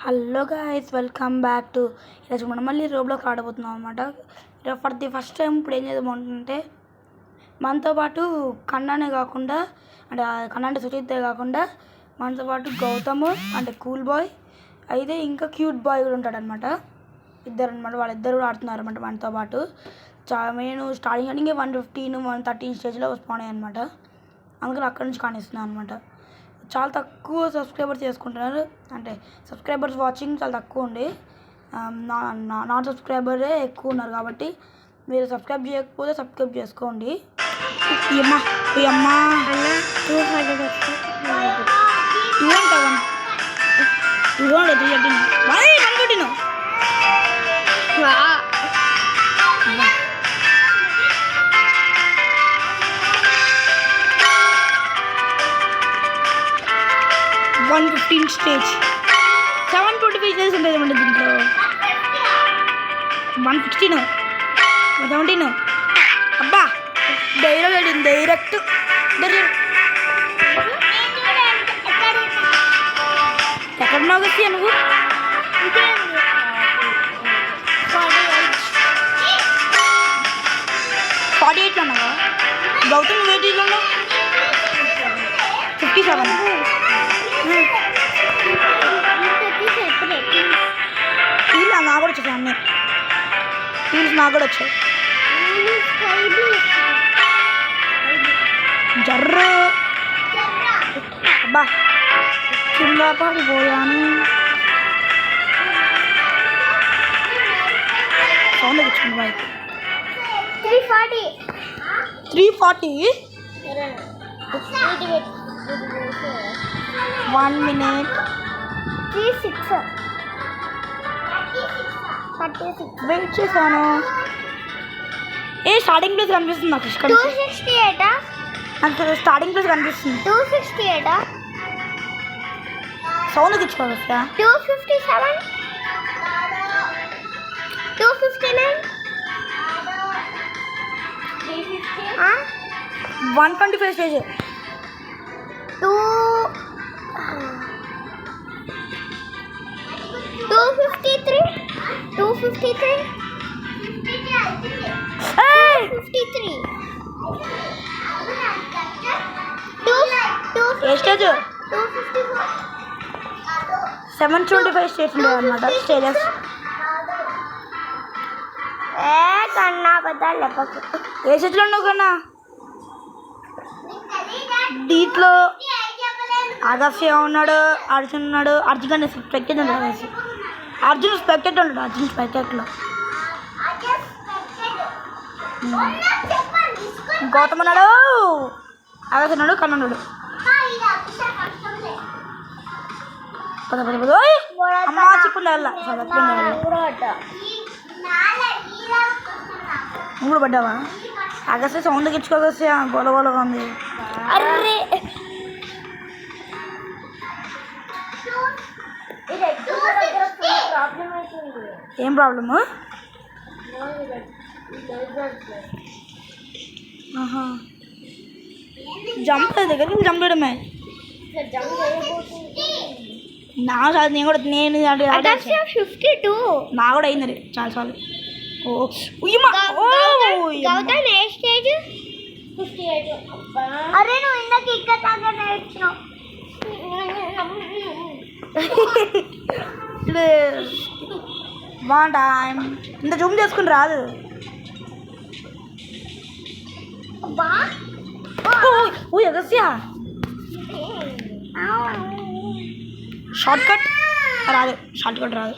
Hello guys, welcome back to ఈరోజు మనం మళ్ళీ రోబ్లోకి ఆడబోతున్నాం అనమాట. ఫర్ ది ఫస్ట్ టైం ఇప్పుడు ఏం చేద్దామంటే మనతో పాటు కన్నానే కాకుండా అంటే కన్నా అంటే సుచితే కాకుండా మనతో పాటు గౌతమ్ అంటే కూల్ బాయ్ అయితే ఇంకా క్యూట్ బాయ్ కూడా ఉంటాడనమాట. ఇద్దరు అనమాట, వాళ్ళిద్దరు కూడా ఆడుతున్నారు అనమాట మనతో పాటు. నేను స్టార్టింగ్ 115 113 స్టేజ్లో స్పాన్ అయ్యాయి అనమాట. అందుకని అక్కడి నుంచి కానిస్తున్నాను అనమాట. చాలా తక్కువ సబ్స్క్రైబర్స్ చేసుకుంటున్నారు, అంటే సబ్స్క్రైబర్స్ వాచింగ్ చాలా తక్కువ ఉంది. నాన్ సబ్స్క్రైబరే ఎక్కువ ఉన్నారు కాబట్టి మీరు సబ్స్క్రైబ్ చేయకపోతే సబ్స్క్రైబ్ చేసుకోండి. అమ్మా అమ్మా 200 115 స్టేజ్ 725 స్టేజ్ ఉంటుంది ఏమంటే దీంట్లో 116 117 అబ్బా డైరెక్ట్ ఎక్కడున్నావు వచ్చి నువ్వు 48 అన్నావా? గౌతమ్ వెయిటీలో 57 ఇలా నా కూడా వచ్చాయి, అన్నీ టీల్స్ నాకు కూడా వచ్చాయి. జర్రు అబ్బా కింద పడిపోయాను. సౌండ్ వచ్చింది బాయ్. 340 1 minute 36 వెయిట్ చేశాను. స్టార్టింగ్ ప్లేస్ కనిపిస్తుంది నాకు. 268 నాకు స్టార్టింగ్ ప్లేస్ కనిపిస్తుంది. 268 సౌండ్ ఇచ్చుకోవాలి. 257 259 125 స్టేజ్ 253 253 ఏ స్టేజ్ 725 స్టేజ్ ఉండేది అనమాట. స్టేజెస్ కన్నా పెద్ద ఏ స్టేజ్లో ఉన్నావు కన్నా? దీంట్లో ఆదర్శ ఉన్నాడు, అర్జున్ ఉన్నాడు. అర్జున్ అని స్పెక్టెడ్ ఉన్నాడు. అర్జున్ స్పెక్టెడ్ ఉన్నాడు. అర్జున్ స్పెక్టెడ్లో గౌతమ్ ఉన్నాడు, ఆదర్శ ఉన్నాడు, కన్నా ఉన్నాడు. అమ్మా చిక్కుంది వెళ్ళ నువ్వు కూడా పడ్డావా? ఆగస్టు సౌండ్ తెచ్చుకోగస్తే గొలగొలగా ఉంది. అర్రే ఏం ప్రాబ్లము? జంప్ దగ్గరికి జంప్ చేయడమే నా చాలు. నేను కూడా నా కూడా అయింది చాలా చాలు. అరే నువ్వు ఇందాక ఇక్కడ దాకా నేర్చుకున్నావు. బాగుంటా ఇంత జూమ్ చేసుకుని రాదు. ఎగస్యా షార్ట్ కట్ రాదు, షార్ట్ కట్ రాదు.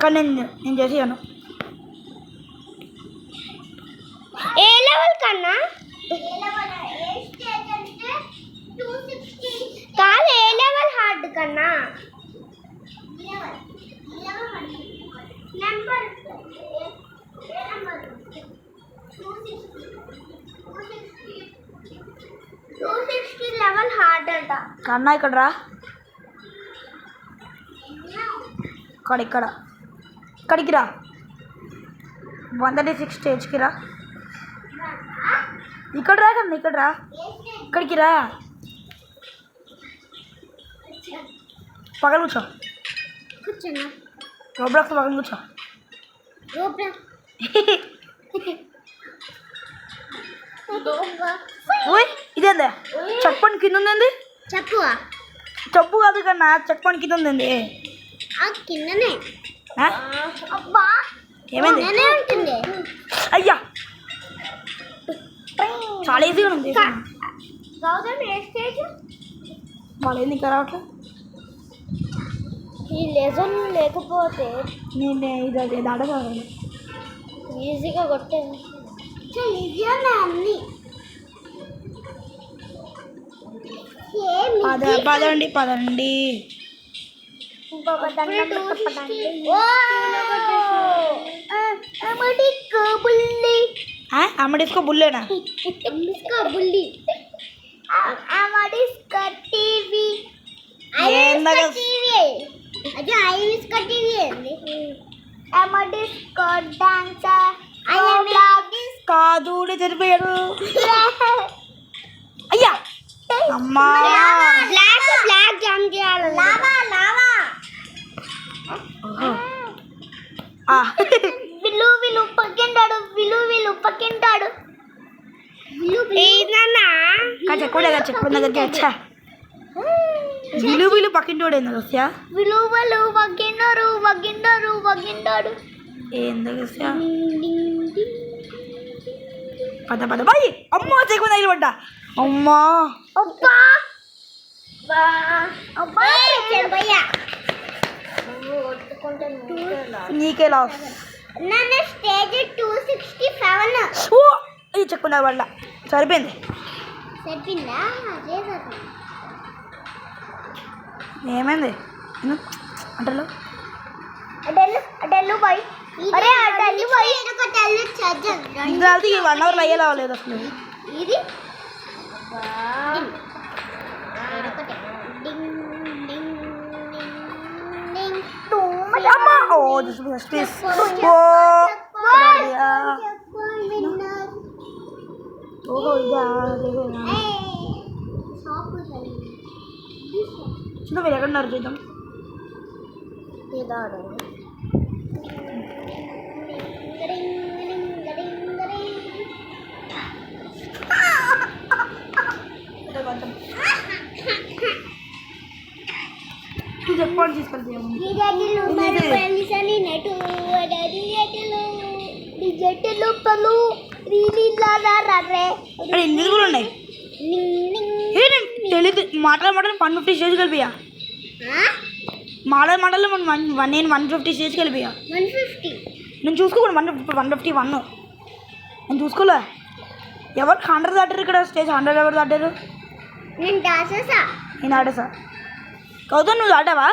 కానీ నేను చేసాను. ఏ లెవెల్ కన్నా కాదు, ఏ లెవెల్ హార్డ్ కన్నా నెంబర్ 260 లెవెల్ హార్డ్ అంట. కన్నా ఇక్కడ రా, ఇక్కడికి రా. 136 స్టేజ్కి రా. ఇక్కడ రా కన్నా, ఇక్కడ రా, ఇక్కడికి రా. పక్కన కూర్చో. కూర్చున్నా రోబ్లాక్స్ పక్కన కూర్చో. ఓయ్ ఇదేందే చెక్ పాయింట్ కింద ఉందండి. చెప్పు చెప్పు కాదు కన్నా చెక్ పాయింట్ కింద ఉందండి. కిందనే ఆ? అబ్బా ఏమైంది? కిందనే ఉంటుంది. అయ్యా చాలా ఈజీగా ఉంది. గౌతమ్ ఏ స్టేజ్? వాళ్ళు ఏంది ఇంకా రావట్లేదు. ఈ లెసన్ లేకపోతే నేను ఇది దాటగలను. ఈజీగా కొట్టేది. ఈజీగానే అన్ని పదండి పదండి. ఇంకొక దండం పెట్టండి. అమ్మడిస్కో బుల్లేనా? బుల్లి టీవీ ఏందగా అదే ఐవిస్క టీవీ అండి. అమడిస్కో డాన్సర్ కాదు చనిపోయాడు. అయ్యా అమ్మా బ్లాక్ జంప్ చేయాలి. విలు పక్కింటాడు. చెక్కు దగ్గరికి వచ్చా. విలు పక్కింటోడు ఏంది వస్యా? విలువలు వగ్గింటాడు. ఏంది వస్యా? పద బాయ్. అమ్మా చెక్కు దగ్గర పడ్డా. అమ్మా నీకే లాస్. నన్ను స్టేజ్ 267 ఓ ఇది చెక్కున్నా వాళ్ళ సరిపోయింది. చెప్పిందా? అదే ఏమైంది అంటలో అటెల్లు బాయ్. అరే అటెల్లు బాయ్. ఇంకా 1 అవర్లో అయ్యేలా లేదు అసలు. ఇది అమ్మా ఓ స్పేస్ ఓ చిన్న మీరు ఎక్కడున్నారు చూద్దాం. చెప్పండి తీసుకెళ్తాము. ఎందుకు కూడా ఉన్నాయి తెలియదు. మాటలు 150 స్టేజ్ కలిపియా. మాటలు నేను 150 స్టేజ్ కలిపియా. 150 నేను చూసుకోకూడదు. 151 నేను చూసుకోలే. ఎవరు 100 దాటారు ఇక్కడ? స్టేజ్ 100 ఎవరు దాటారు? నేను దాసేసా. నేను ఆడేసా. గౌతమ్ నువ్వు దాటావా?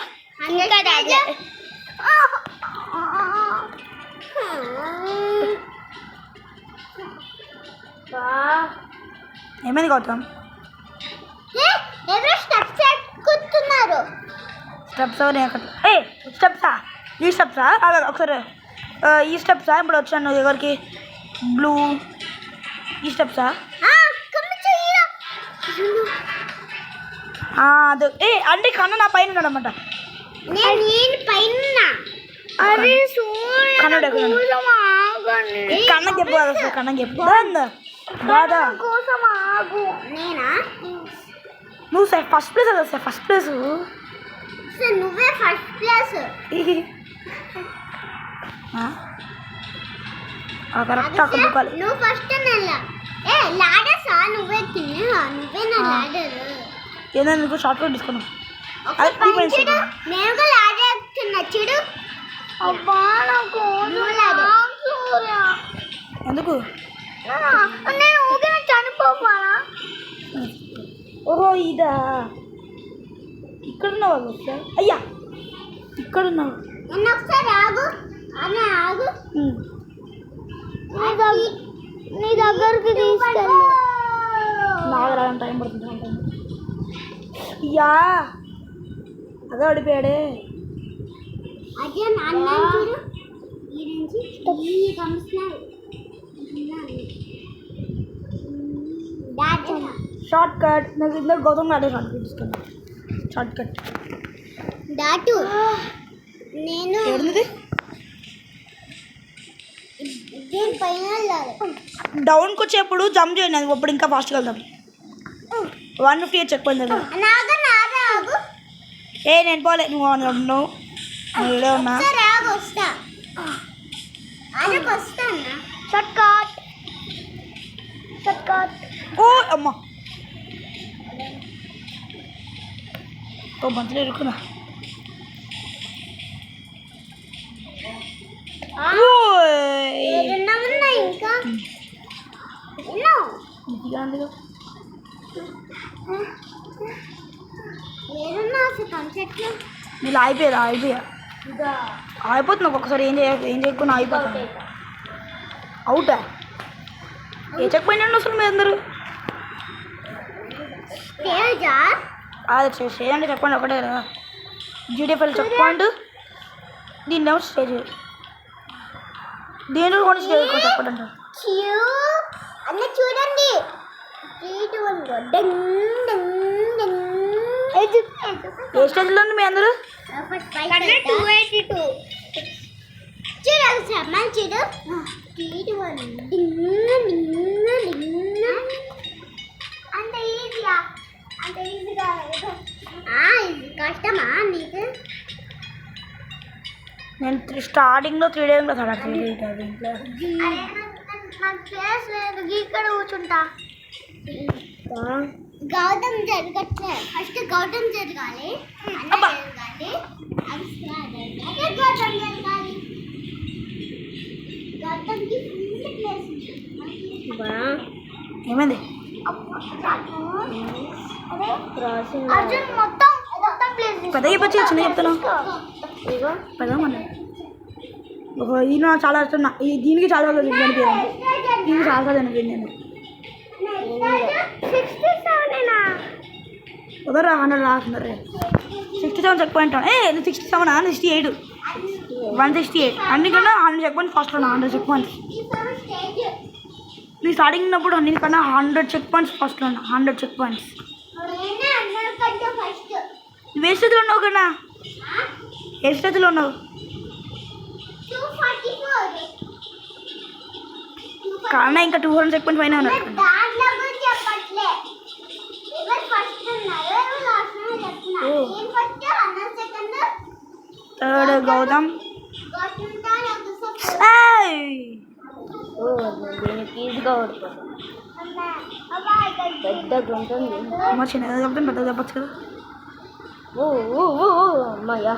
ఏమైంది గౌతమ్? ఎవరో స్టెప్స్ ఎక్కుతున్నారు. స్టెప్స్ ఏ స్టెప్సా? ఈ స్టెప్సా? ఒకసారి ఈ స్టెప్సా? ఇప్పుడు వచ్చాను ఎవరికి బ్లూ ఈ స్టెప్సా? అదే అంటే కన్న నా పైన ఉన్నాడు అనమాట. నేను పైన కన్న చెప్పు కదా. కన్న చెప్పు బాదా కోసం ఆగు. నేనా? నువ్వు ఫస్ట్ ప్లేస్ కదా. ఫస్ట్ ప్లేస్ నువ్వే ఫస్ట్ ప్లేస్. కరెక్ట్ అక్కడ దుకాలి. నువ్వు ఫస్ట్ లాడర్ సా నువ్వే తిన్నా. నువ్వే నా లాడర్. ఏదైనా నీకు షార్ట్ కట్ తీసుకున్నావు. నేను లాడర్ ఎక్కుతున్నా చూడు. అబ్బా నాకు ఎందుకు? నేను ఊరికే చనిపోవాలా? ఓహో ఇదా. ఇక్కడున్న వాళ్ళు సార్. అయ్యా ఇక్కడున్నావు. నన్ను ఒకసారి ఆగు. అని ఆగు. నీ దగ్గరికి తీసుకెళ్ళు. నాకు రావడం టైం పడుతుంది. అయ్యా అదే అడిపోయాడే. అదే అన్న చూడు. ఈ నుంచి కమిషనర్ షార్ట్ కట్. నాకు ఇందులో గౌతమ్ ఆడే షార్ట్ కట్ తీసుకున్నా. షార్ట్ కట్ దాటు నేను ఏడుంది దీనిపైన వెళ్ళాలి. డౌన్కి వచ్చేప్పుడు జంప్ చేయండి, అది అప్పుడు ఇంకా ఫాస్ట్గా వెళ్తాం. 150 చెక్ పోయింది దగ్గర. ఆగు ఏ నేను పోలే, నువ్వు ఉన్నావు, నువ్వు ఇడే ఉన్నా. సరే ఆగు, వస్తా వస్తానా. షార్ట్ కట్ ఓ అమ్మా, ఓ మంచిగా ఇరుక్కున్నా. ఏదన్నా ఉన్నాయి ఇంకా ఎన్నో ఏదన్నా చెట్లు నీళ్ళు అయిపోయా అయిపోతుంది. ఒక్కొక్కసారి ఏం చేయకుండా అయిపోతుంది. అవుటా? ఏ చెక్ పోయినా అసలు మీ అందరూ తేజా అది చేయండి, చెప్పండి ఒకటే కదా. జీడిఎఫ్ఎల్ చెక్ పాయింట్, దీన్ని స్టేజ్, దీని కూడా స్టేజ్ చెప్పండి అంటారు. అన్న చూడండి, ఏ స్టేజ్లో ఉంది మీ అందరూ? చూడాలి సార్ మంచి అంత ఈజీగా ఇది కష్టమా నీకు? నేను స్టార్టింగ్లో 3 days కదా ఇంట్లో. నాకు ప్లేస్ లేదు, ఇక్కడ కూర్చుంటా. గౌతమ్ జరగట్లే, ఫస్ట్ గౌతమ్ జరగాలి, అన్న జరగాలి, అదే గౌతమ్ జరగాలి. గౌతమ్కి ఫుల్ ప్లేస్ ఏమైంది? అర్జున్ మొత్తం ప్లేస్ పెద్ద చెప్పచ్చు, చిన్న చెప్తాను పెద్ద మన ఈయన చాలా ఇష్టం. దీనికి చాలా చనిపోయాను, దీనికి చాలా చనిపోయింది. నేను ఉదరా 100 రాస్తున్నారు. 67 చెక్ పాయింట్. 67 68 168 అన్నికన్నా 100 చెక్ పాయింట్స్ ఫస్ట్ ఉన్నా. 100 చెక్ పాయింట్స్ నేను స్టార్టింగ్ ఉన్నప్పుడు అన్నిటికన్నా 100 చెక్ పాయింట్స్ ఫస్ట్ ఉన్నా. 100 చెక్ పాయింట్స్. నువ్వు ఏ స్థితిలో ఉన్నావు కన్నా? ఏ స్థితిలో ఉన్నావు? కన్నా ఇంకా 200 చెక్ పాయింట్స్ పైన ఉన్నాడు. థర్డ్ గౌతమ్. ఈజీగా ఓడిపోతుంది. పెద్దగా ఉంటుంది. చిన్నగా చెప్తాను, పెద్దగా చెప్పచ్చు కదా. అమ్మాయ్యా